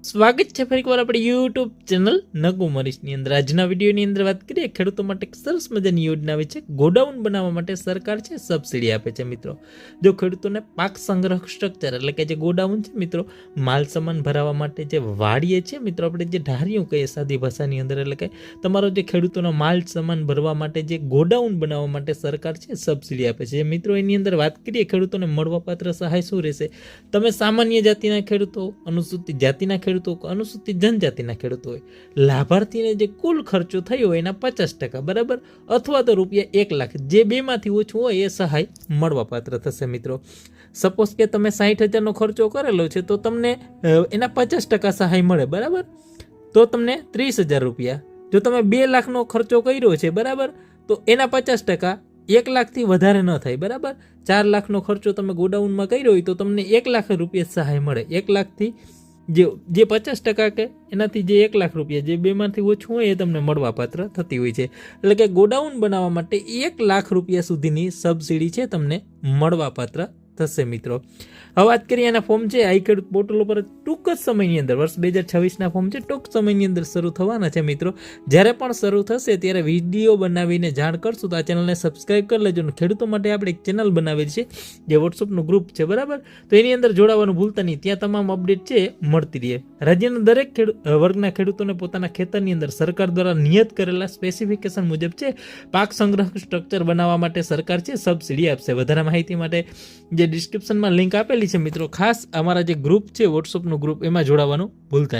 સ્વાગત છે ફરી એકવાર આપણી યુટ્યુબ ચેનલ નગુ મરીશની અંદર। આજના વિડીયોની અંદર વાત કરીએ ખેડૂતો માટે એક સરસ મજાની યોજના આવે છે। ગોડાઉન બનાવવા માટે સરકાર છે સબસિડી આપે છે મિત્રો। જો ખેડૂતોને પાક સંગ્રહ સ્ટ્રક્ચર એટલે કે જે ગોડાઉન છે મિત્રો, માલ સામાન ભરાવવા માટે જે વાડીએ છે મિત્રો, આપણે જે ઢારિયું કહીએ સાદી ભાષાની અંદર, એટલે કે તમારો જે ખેડૂતોનો માલ સામાન ભરવા માટે જે ગોડાઉન બનાવવા માટે સરકાર છે સબસિડી આપે છે મિત્રો। એની અંદર વાત કરીએ ખેડૂતોને મળવાપાત્ર સહાય શું રહેશે। તમે સામાન્ય જાતિના ખેડૂતો, અનુસૂચિત જાતિના ખેડૂતો, અનુસૂચિત જનજાતિના ખેડૂતો હોય, લાભાર્થીને જે કુલ ખર્ચો થયો હોય એના 50%, બરાબર, અથવા તો રૂપિયા 1 લાખ, જે બેમાંથી ઓછું હોય એ સહાય મળવાપાત્ર થશે મિત્રો। સપોઝ કે તમે 60,000નો ખર્ચો કરેલો છે તો તમને એના 50% સહાય મળે, બરાબર, તો તમને 30,000 રૂપિયા। જો તમે 2 લાખનો ખર્ચો કર્યો છે, બરાબર, તો એના 50% 1 લાખથી વધારે ન થાય, બરાબર। 4 લાખનો ખર્ચો તમે ગોડાઉનમાં કર્યો હોય તો તમને 1 લાખ રૂપિયા સહાય મળે। 1 લાખથી જે 50% કે એનાથી જે 1 લાખ રૂપિયા, જે બેમાંથી ઓછું હોય એ તમને મળવાપાત્ર થતી હોય છે। એટલે કે ગોડાઉન બનાવવા માટે 1 લાખ રૂપિયા સુધીની સબસિડી છે તમને મળવાપાત્ર થશે મિત્રો। હવે વાત કરીએ એના ફોર્મ છે આઈ ખેડૂત પોર્ટલ ઉપર ટૂંક જ સમયની અંદર, વર્ષ 2026ના ફોર્મ છે, ટૂંક સમયની અંદર શરૂ થવાના છે મિત્રો। જ્યારે પણ શરૂ થશે ત્યારે વિડીયો બનાવીને જાણ કરશું, તો આ ચેનલને સબસ્ક્રાઈબ કરી લેજો। અને ખેડૂતો માટે આપણે એક ચેનલ બનાવેલી છે જે વોટ્સઅપનું ગ્રુપ છે, બરાબર, તો એની અંદર જોડાવાનું ભૂલતા નહીં, ત્યાં તમામ અપડેટ છે મળતી રહે। રાજ્યના દરેક વર્ગના ખેડૂતોને પોતાના ખેતરની અંદર સરકાર દ્વારા નિયત કરેલા સ્પેસિફિકેશન મુજબ છે પાક સંગ્રહ સ્ટ્રક્ચર બનાવવા માટે સરકાર છે સબસિડી આપશે। વધારે માહિતી માટે જે ડિસ્ક્રિપ્શનમાં લિંક આપેલી છે મિત્રો, ખાસ અમારા જે ગ્રુપ છે વોટ્સઅપનું ગ્રુપ, એમાં જોડાવાનું ભૂલતા નહીં।